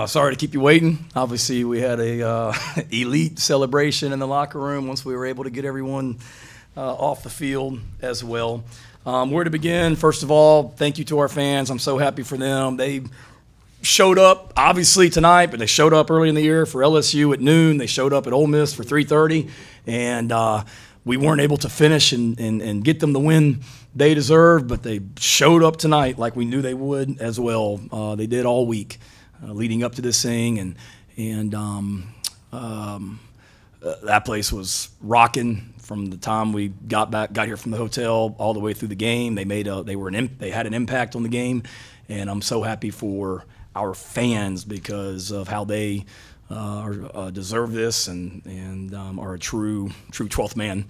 Sorry to keep you waiting. Obviously, we had a elite celebration in the locker room once we were able to get everyone off the field as well. Where to begin? First of all, thank you to our fans. I'm so happy for them. They showed up, obviously, tonight, but they showed up early in the year for LSU at noon. They showed up at Ole Miss for 3:30, and we weren't able to finish and get them the win they deserved, but they showed up tonight like we knew they would as well. They did all week leading up to this thing, and that place was rocking from the time we got here from the hotel all the way through the game. They had an impact on the game, and I'm so happy for our fans because of how they deserve this and are a true 12th man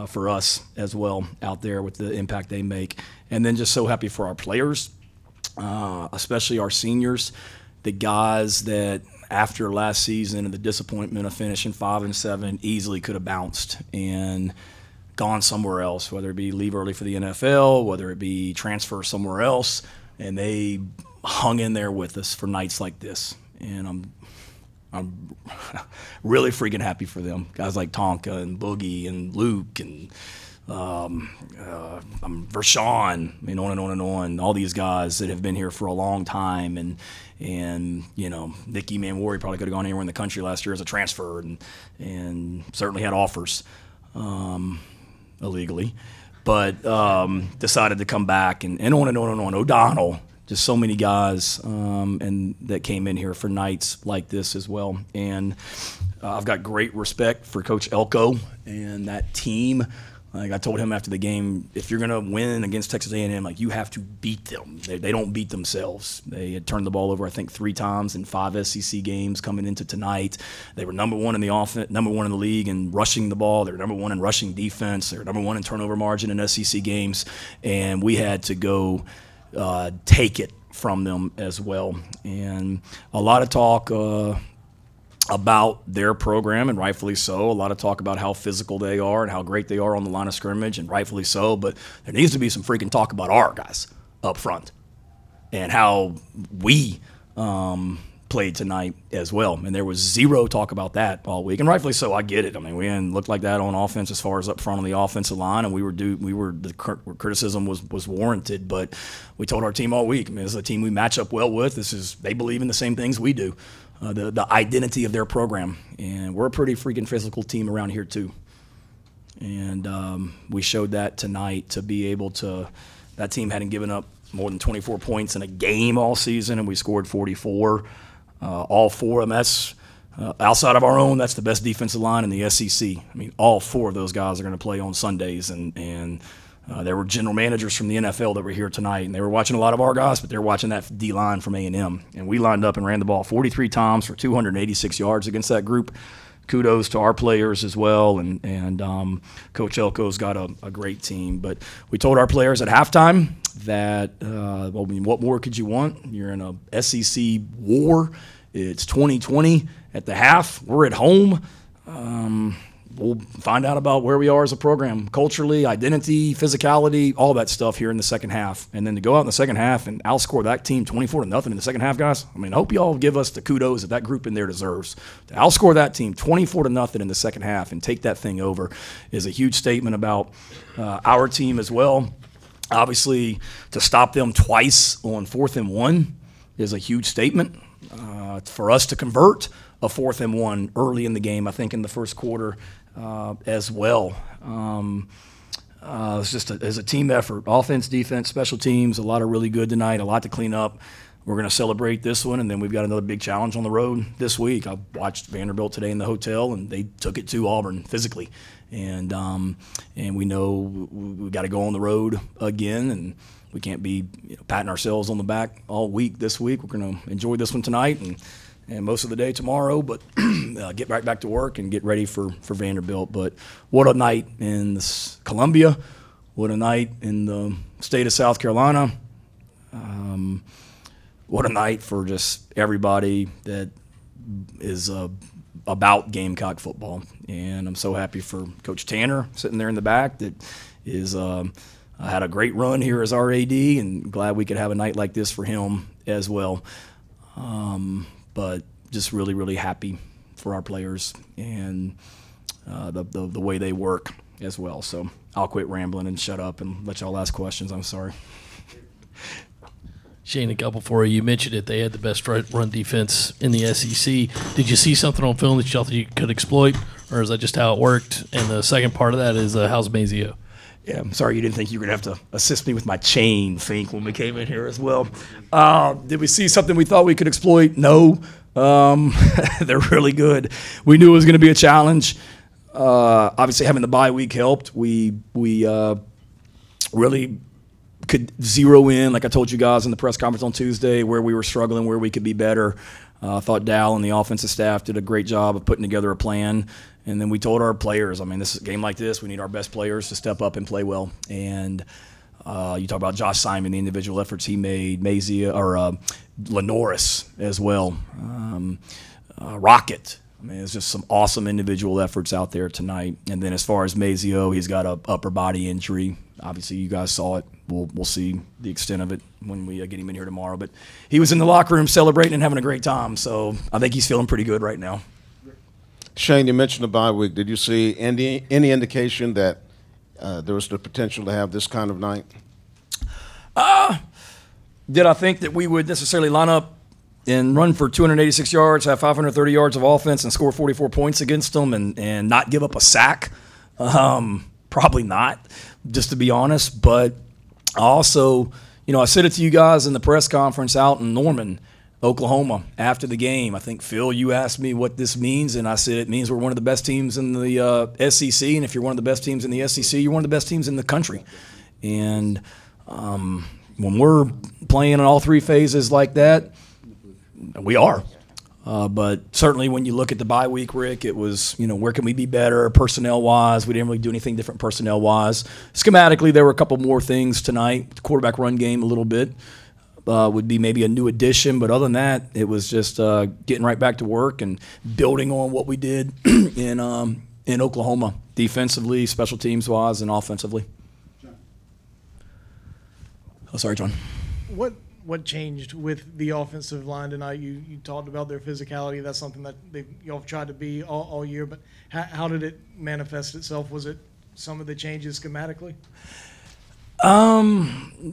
for us as well out there with the impact they make. And then just so happy for our players, especially our seniors, the guys that after last season and the disappointment of finishing 5-7 easily could have bounced and gone somewhere else, whether it be leave early for the NFL, whether it be transfer somewhere else, and they hung in there with us for nights like this. And I'm really freaking happy for them. Guys like Tonka and Boogie and Luke and Vershawn, I mean, on and on and on. All these guys that have been here for a long time, and you know, Nicky Manwari probably could have gone anywhere in the country last year as a transfer, and certainly had offers illegally, but decided to come back and on and on and on. O'Donnell. Just so many guys and that came in here for nights like this as well. And I've got great respect for Coach Elko and that team. Like I told him after the game, if you're going to win against Texas A&M, like you have to beat them. They don't beat themselves. They had turned the ball over, I think, 3 times in 5 SEC games coming into tonight. They were number 1 in the offense, number 1 in the league in rushing the ball. They were number 1 in rushing defense. They were number 1 in turnover margin in SEC games. And we had to go take it from them as well. And a lot of talk about their program, and rightfully so. A lot of talk about how physical they are and how great they are on the line of scrimmage, and rightfully so. But there needs to be some freaking talk about our guys up front and how we played tonight as well. And there was zero talk about that all week, and rightfully so. I get it. I mean, we didn't look like that on offense as far as up front on the offensive line, and the criticism was warranted. But we told our team all week, I mean, this is a team we match up well with. They believe in the same things we do, the identity of their program, and we're a pretty freaking physical team around here too. And we showed that tonight to be able to. That team hadn't given up more than 24 points in a game all season, and we scored 44. All 4 of them, that's outside of our own, that's the best defensive line in the SEC. I mean, all 4 of those guys are going to play on Sundays, and there were general managers from the NFL that were here tonight, and they were watching a lot of our guys, but they were watching that D-line from A&M. And we lined up and ran the ball 43 times for 286 yards against that group. Kudos to our players as well, and Coach Elko's got a great team. But we told our players at halftime that, well, I mean, what more could you want? You're in a SEC war. It's 2020 at the half. We're at home. We'll find out about where we are as a program, culturally, identity, physicality, all that stuff here in the second half. And then to go out in the second half and outscore that team 24-0 in the second half, guys, I mean, I hope you all give us the kudos that group in there deserves. To outscore that team 24-0 in the second half and take that thing over is a huge statement about our team as well. Obviously, to stop them twice on 4th and 1 is a huge statement. For us to convert a 4th and 1 early in the game, I think in the first quarter as well. It's just as a team effort, offense, defense, special teams, a lot of really good tonight, a lot to clean up. We're going to celebrate this one, and then we've got another big challenge on the road this week. I watched Vanderbilt today in the hotel, and they took it to Auburn physically. And we know we got to go on the road again, and we can't be patting ourselves on the back all week this week. We're going to enjoy this one tonight and most of the day tomorrow, but get right back to work and get ready for Vanderbilt. But what a night in Columbia. What a night in the state of South Carolina. What a night for just everybody that is about Gamecock football. And I'm so happy for Coach Tanner sitting there in the back that is had a great run here as our AD, and glad we could have a night like this for him as well. but just really, really happy for our players and the way they work as well. So I'll quit rambling and shut up and let y'all ask questions. I'm sorry. Shane, a couple for you. You mentioned it. They had the best run defense in the SEC. Did you see something on film that you thought you could exploit, or is that just how it worked? And the second part of that is how's Mazio? Yeah, I'm sorry you didn't think you were going to have to assist me with my chain, Fink, when we came in here as well. Did we see something we thought we could exploit? No. They're really good. We knew it was going to be a challenge. Obviously, having the bye week helped. We really could zero in, like I told you guys in the press conference on Tuesday, where we were struggling, where we could be better. I thought Dal and the offensive staff did a great job of putting together a plan. And then we told our players, I mean, this is a game like this, we need our best players to step up and play well. And you talk about Josh Simon, the individual efforts he made, Mazia, or Lenoris as well, Rocket. I mean, it's just some awesome individual efforts out there tonight. And then as far as Mazio, he's got an upper body injury. Obviously, you guys saw it. We'll see the extent of it when we get him in here tomorrow. But he was in the locker room celebrating and having a great time. So I think he's feeling pretty good right now. Shane, you mentioned the bye week. Did you see any indication that there was the potential to have this kind of night? Did I think that we would necessarily line up and run for 286 yards, have 530 yards of offense, and score 44 points against them and not give up a sack? Probably not, just to be honest. But I also, I said it to you guys in the press conference out in Norman, Oklahoma, after the game. I think, Phil, you asked me what this means, and I said it means we're one of the best teams in the SEC, and if you're one of the best teams in the SEC, you're one of the best teams in the country. And when we're playing in all three phases like that, we are. But certainly when you look at the bye week, Rick, it was, where can we be better personnel-wise? We didn't really do anything different personnel-wise. Schematically, there were a couple more things tonight. The quarterback run game a little bit would be maybe a new addition. But other than that, it was just getting right back to work and building on what we did in Oklahoma, defensively, special teams-wise, and offensively. Oh, sorry, John. What changed with the offensive line tonight? You talked about their physicality. That's something that y'all have tried to be all year. But how did it manifest itself? Was it some of the changes schematically? I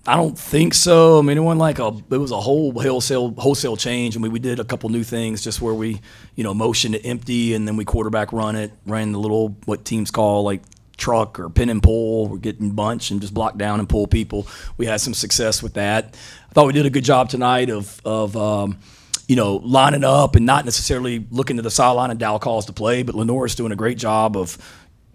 don't think so. I mean, it was a whole wholesale change. I mean, we did a couple new things just where we, motion to empty and then we quarterback ran the little, what teams call like truck or pin and pull. We're getting bunch and just block down and pull people. We had some success with that. I thought we did a good job tonight of lining up and not necessarily looking to the sideline and Dow calls to play, but Lenore's doing a great job of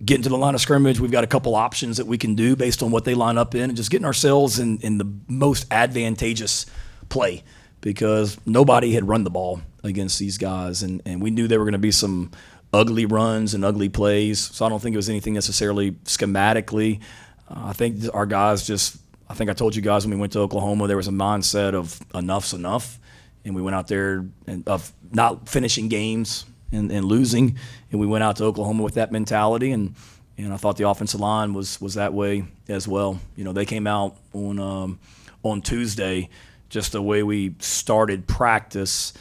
getting to the line of scrimmage. We've got a couple options that we can do based on what they line up in and just getting ourselves in the most advantageous play because nobody had run the ball against these guys, and we knew there were going to be some ugly runs and ugly plays. So I don't think it was anything necessarily schematically. I think our guys I think I told you guys when we went to Oklahoma, there was a mindset of enough's enough. And we went out there of not finishing games and losing. And we went out to Oklahoma with that mentality. And I thought the offensive line was that way as well. They came out on Tuesday, just the way we started practice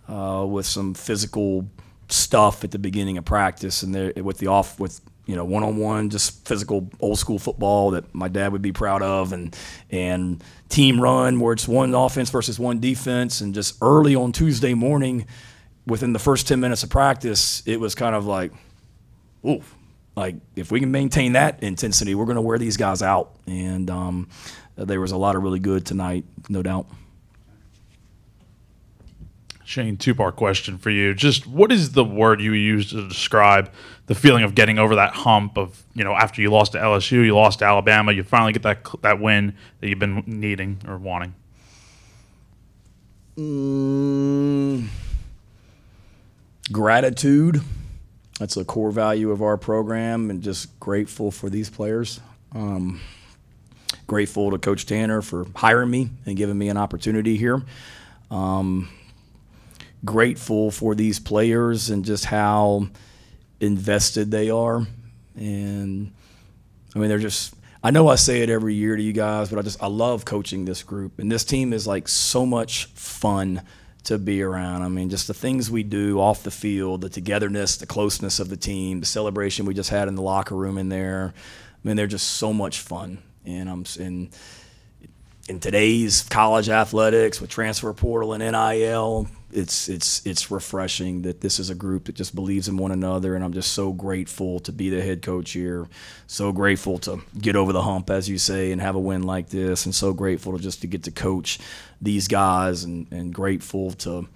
with some physical stuff at the beginning of practice, and with one-on-one, just physical old school football that my dad would be proud of, and team run where it's one offense versus one defense, and just early on Tuesday morning, within the first 10 minutes of practice, it was kind of like, ooh, like if we can maintain that intensity, we're going to wear these guys out, and there was a lot of really good tonight, no doubt. Shane, two-part question for you. Just what is the word you use to describe the feeling of getting over that hump of, after you lost to LSU, you lost to Alabama, you finally get that win that you've been needing or wanting? Gratitude. That's a core value of our program, and just grateful for these players. Grateful to Coach Tanner for hiring me and giving me an opportunity here. Grateful for these players and just how invested they are. And I mean, I know I say it every year to you guys, but I love coaching this group. And this team is like so much fun to be around. I mean, just the things we do off the field, the togetherness, the closeness of the team, the celebration we just had in the locker room in there. I mean, they're just so much fun. And in today's college athletics with transfer portal and NIL, it's refreshing that this is a group that just believes in one another, and I'm just so grateful to be the head coach here, so grateful to get over the hump, as you say, and have a win like this, and so grateful to get to coach these guys, and grateful to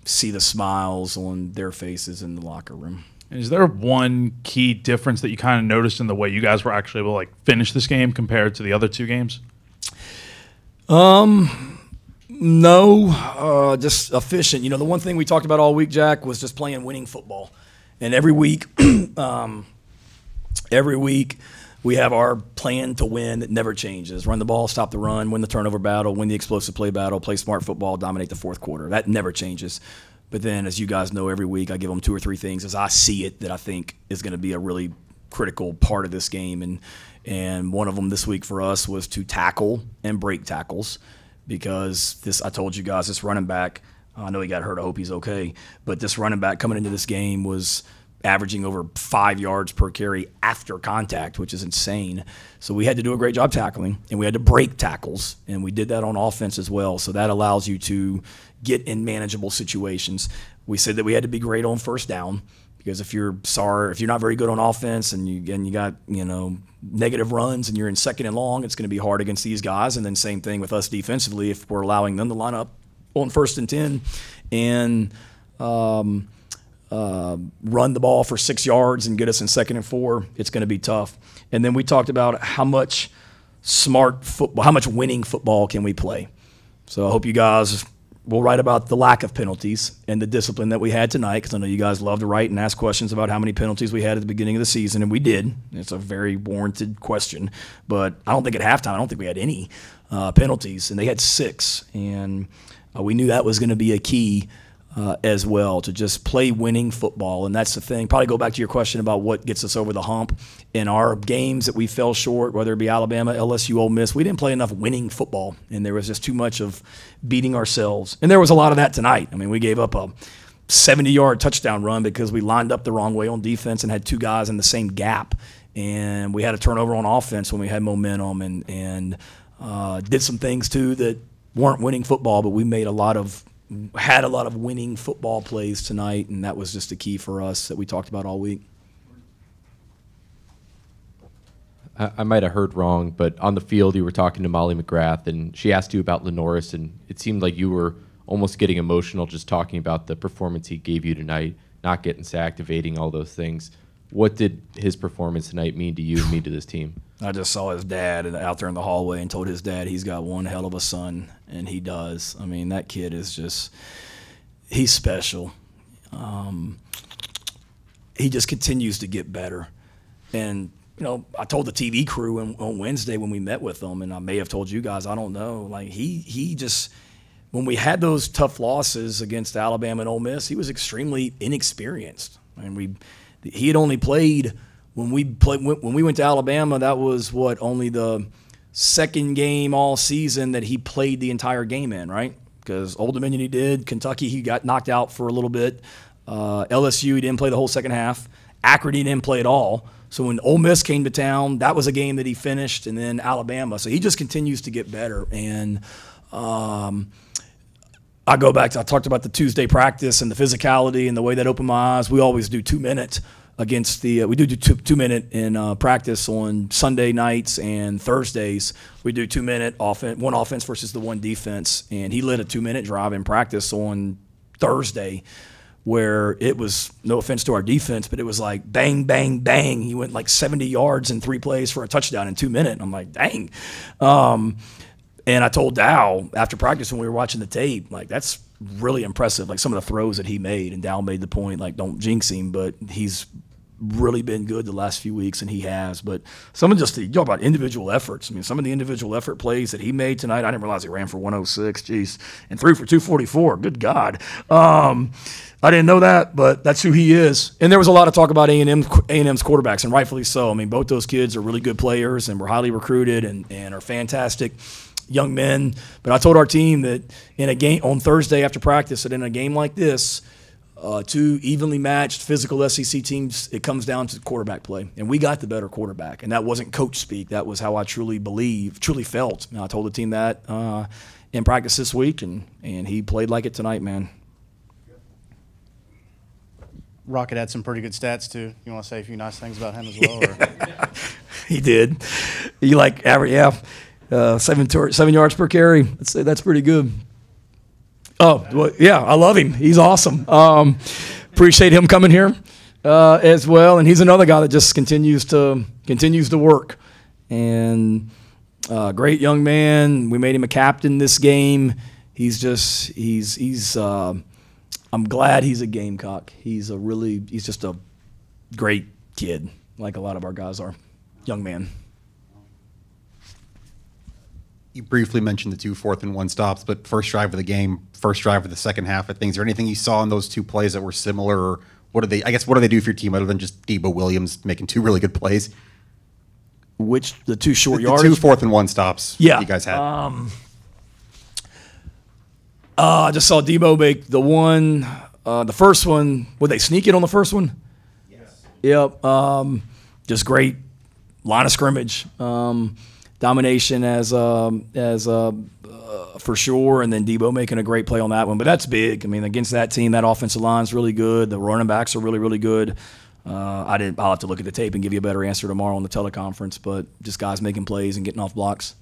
see the smiles on their faces in the locker room. Is there one key difference that you kind of noticed in the way you guys were actually able to finish this game compared to the other two games? No, just efficient. The one thing we talked about all week, Jack, was just playing winning football. And every week we have our plan to win that never changes. Run the ball, stop the run, win the turnover battle, win the explosive play battle, play smart football, dominate the fourth quarter. That never changes. But then, as you guys know, every week I give them 2 or 3 things as I see it that I think is going to be a really critical part of this game. And one of them this week for us was to tackle and break tackles, because I told you guys, this running back, I know he got hurt, I hope he's okay, but this running back coming into this game was averaging over 5 yards per carry after contact, which is insane. So we had to do a great job tackling, and we had to break tackles, and we did that on offense as well. So that allows you to get in manageable situations. We said that we had to be great on first down, because if you're not very good on offense and you got negative runs and you're in second and long, it's going to be hard against these guys. And then same thing with us defensively, if we're allowing them to line up on 1st and 10 and run the ball for 6 yards and get us in 2nd and 4, it's going to be tough. And then we talked about how much smart football, how much winning football can we play. So I hope you guys will write about the lack of penalties and the discipline that we had tonight, because I know you guys love to write and ask questions about how many penalties we had at the beginning of the season, and we did. It's a very warranted question. But I don't think at halftime, I don't think we had any penalties, and they had 6. And we knew that was going to be a key as well, to just play winning football. And that's the thing. Probably go back to your question about what gets us over the hump. In our games that we fell short, whether it be Alabama, LSU, Ole Miss, we didn't play enough winning football, and there was just too much of beating ourselves. And there was a lot of that tonight. I mean, we gave up a 70-yard touchdown run because we lined up the wrong way on defense and had 2 guys in the same gap. And we had a turnover on offense when we had momentum, and did some things too that weren't winning football, but we had a lot of winning football plays tonight, and that was just the key for us that we talked about all week. I might have heard wrong, but on the field you were talking to Molly McGrath, and she asked you about Lenoris, and it seemed like you were almost getting emotional just talking about the performance he gave you tonight, not getting sacked, evading, all those things. What did his performance tonight mean to you and mean to this team? I just saw his dad out there in the hallway and told his dad he's got one hell of a son, and he does. I mean, that kid is he's special. He just continues to get better. And, I told the TV crew on Wednesday when we met with them, and I may have told you guys, I don't know, he just – when we had those tough losses against Alabama and Ole Miss, he was extremely inexperienced. And he had only played – when we went to Alabama, that was only the second game all season that he played the entire game in, right? Because Old Dominion he did, Kentucky he got knocked out for a little bit, LSU he didn't play the whole second half, Akron he didn't play at all. So when Ole Miss came to town, that was a game that he finished, and then Alabama. So he just continues to get better. And I talked about the Tuesday practice and the physicality and the way that opened my eyes. We always do 2 minutes against we do 2 minute in practice on Sunday nights and Thursdays. We do 2 minute offense, one offense versus the one defense. And he led a 2 minute drive in practice on Thursday, where it was, no offense to our defense, but it was like bang, bang, bang. He went 70 yards in 3 plays for a touchdown in 2 minutes. I'm like, dang. And I told Dow after practice when we were watching the tape, that's really impressive. Some of the throws that he made, and Dow made the point, don't jinx him, but he's really been good the last few weeks, and he has. But some of you talk about individual efforts. I mean, some of the individual effort plays that he made tonight, I didn't realize he ran for 106, geez, and threw for 244. Good God. I didn't know that, but that's who he is. And there was a lot of talk about A&M's quarterbacks, and rightfully so. I mean, both those kids are really good players and were highly recruited and are fantastic. young men. But I told our team that in a game on Thursday after practice, that in a game like this, two evenly matched physical SEC teams, it comes down to quarterback play. And we got the better quarterback. And that wasn't coach speak. That was how I truly felt. And I told the team that in practice this week, and he played like it tonight, man. Rocket had some pretty good stats, too. You want to say a few nice things about him as well? Or? He did. He average, 7 yards per carry. Let's say that's pretty good. Oh, well, yeah, I love him. He's awesome. Appreciate him coming here as well. And he's another guy that just continues to work. And great young man. We made him a captain this game. He's I'm glad he's a Gamecock. He's just a great kid, like a lot of our guys are. Young man. You briefly mentioned the 2 4th-and-1 stops, but first drive of the game, first drive of the second half of things. Is there anything you saw in those 2 plays that were similar, or what do they do for your team other than just Debo Williams making 2 really good plays? The 2 short the yards? 2 4th-and-1 stops you guys had. I just saw Debo make the first one. Would they sneak it on the first one? Yes. Yep. Just great line of scrimmage. Domination as for sure, and then Debo making a great play on that one. But that's big. I mean, against that team, that offensive line's really good. The running backs are really, really good. I'll have to look at the tape and give you a better answer tomorrow on the teleconference. But just guys making plays and getting off blocks.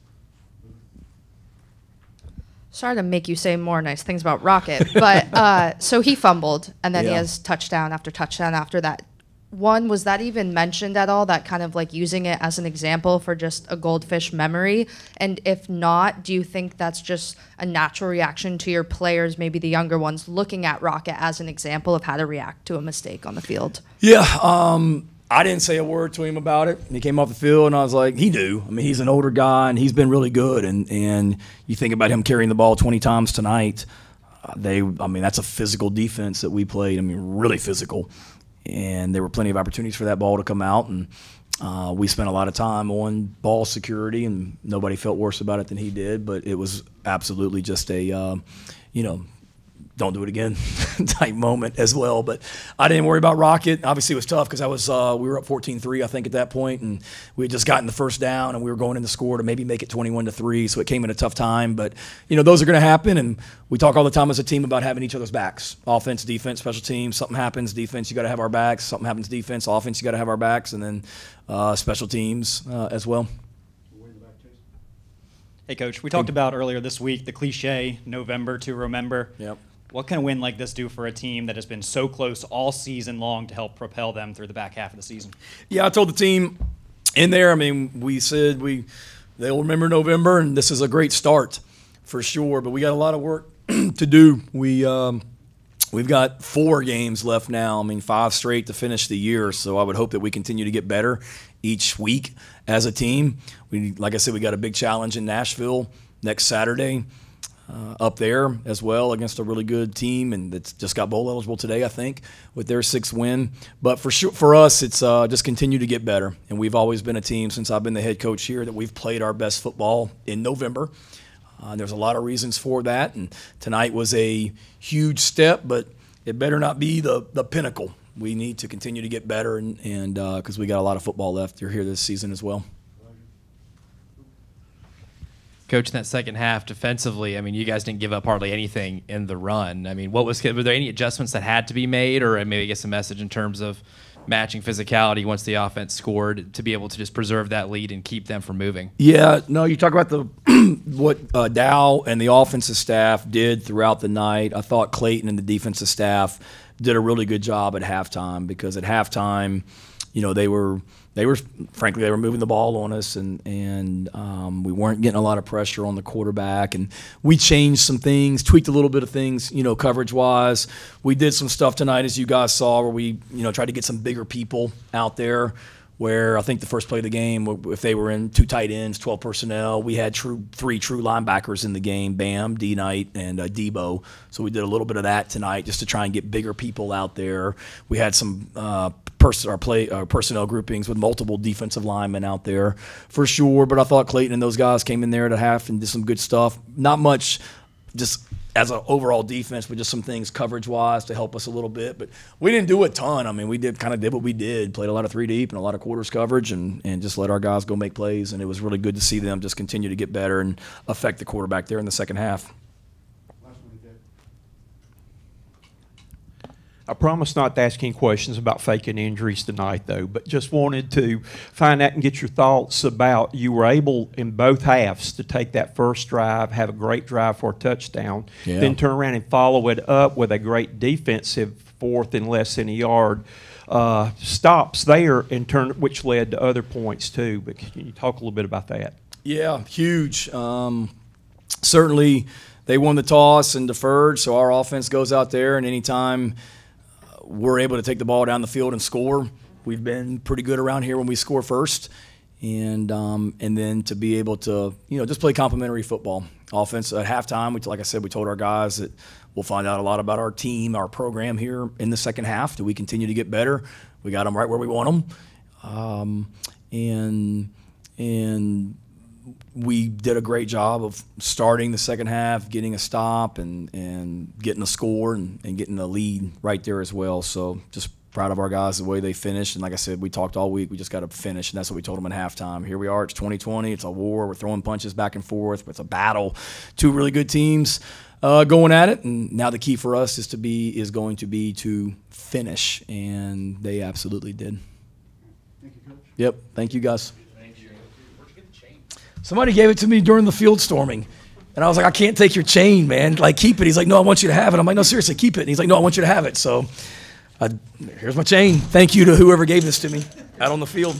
Sorry to make you say more nice things about Rocket, but so he fumbled, and then he has touchdown after touchdown after that. One, was that even mentioned at all, that kind of like using it as an example for just a goldfish memory? And if not, do you think that's just a natural reaction to your players, maybe the younger ones, looking at Rocket as an example of how to react to a mistake on the field? Yeah, I didn't say a word to him about it. He came off the field, and I was like, he knew. I mean, he's an older guy, and he's been really good. And you think about him carrying the ball 20 times tonight. That's a physical defense that we played. I mean, really physical. And there were plenty of opportunities for that ball to come out. And we spent a lot of time on ball security, and nobody felt worse about it than he did. But it was absolutely just a, don't do it again type moment as well. But I didn't worry about Rocket. Obviously, it was tough because we were up 14-3, I think, at that point, and we had just gotten the first down, and we were going in to score to maybe make it 21-3. So it came at a tough time. But those are going to happen, and we talk all the time as a team about having each other's backs. Offense, defense, special teams. Something happens, defense, you got to have our backs. Something happens, defense, offense, you got to have our backs, and then special teams as well. Hey, Coach, we talked about earlier this week the cliche, November to remember. Yep. What can a win like this do for a team that has been so close all season long to help propel them through the back half of the season? Yeah, I told the team in there, we said they'll remember November, and this is a great start for sure, but we got a lot of work to do. We've got 4 games left now, 5 straight to finish the year, so I would hope that we continue to get better each week as a team. Like I said, we got a big challenge in Nashville next Saturday. Up there as well against a really good team, and that's just got bowl eligible today, I think, with their 6th win. But for sure, for us, it's just continue to get better. And we've always been a team since I've been the head coach here that we've played our best football in November. There's a lot of reasons for that, and tonight was a huge step, but it better not be the pinnacle. We need to continue to get better, and because we got a lot of football left here this season as well. Coach, in that second half, defensively, you guys didn't give up hardly anything in the run. Were there any adjustments that had to be made, or maybe I guess a message in terms of matching physicality once the offense scored to be able to just preserve that lead and keep them from moving? Yeah, no, you talk about what Dow and the offensive staff did throughout the night. I thought Clayton and the defensive staff did a really good job at halftime, because at halftime, they were frankly, they were moving the ball on us, and we weren't getting a lot of pressure on the quarterback. And we changed some things, tweaked a little bit of things, coverage-wise. We did some stuff tonight, as you guys saw, where we, tried to get some bigger people out there where I think the first play of the game, if they were in 2 tight ends, 12 personnel, we had 3 true linebackers in the game, Bam, D-Knight, and Debo. So we did a little bit of that tonight just to try and get bigger people out there. We had some personnel groupings with multiple defensive linemen out there for sure, but I thought Clayton and those guys came in there at a half and did some good stuff. Not much just as an overall defense, but just some things coverage-wise to help us a little bit. But we didn't do a ton. I mean, we did what we did, played a lot of 3 deep and a lot of quarters coverage and just let our guys go make plays. And it was really good to see them just continue to get better and affect the quarterback there in the second half. I promise not to ask any questions about faking injuries tonight, though, but just wanted to find out and get your thoughts about you were able in both halves to take that first drive, have a great drive for a touchdown, then turn around and follow it up with a great defensive 4th and less than a yard stops there, which led to other points too. But can you talk a little bit about that? Yeah, huge. Certainly they won the toss and deferred, so our offense goes out there, and anytime we're able to take the ball down the field and score. We've been pretty good around here when we score first, and then to be able to just play complementary football. Offense at halftime, like I said, we told our guys that we'll find out a lot about our team, our program here in the second half. Do we continue to get better? We got them right where we want them, and we did a great job of starting the second half, getting a stop and getting a score and getting a lead right there as well. So just proud of our guys, the way they finished. And like I said, we talked all week. We just got to finish, and that's what we told them at halftime. Here we are. It's 2020. It's a war. We're throwing punches back and forth. It's a battle. 2 really good teams going at it. And now the key for us is going to be to finish, and they absolutely did. Thank you, Coach. Yep. Thank you, guys. Somebody gave it to me during the field storming. And I was like, I can't take your chain, man. Like, keep it. He's like, no, I want you to have it. I'm like, no, seriously, keep it. And he's like, no, I want you to have it. So here's my chain. Thank you to whoever gave this to me out on the field.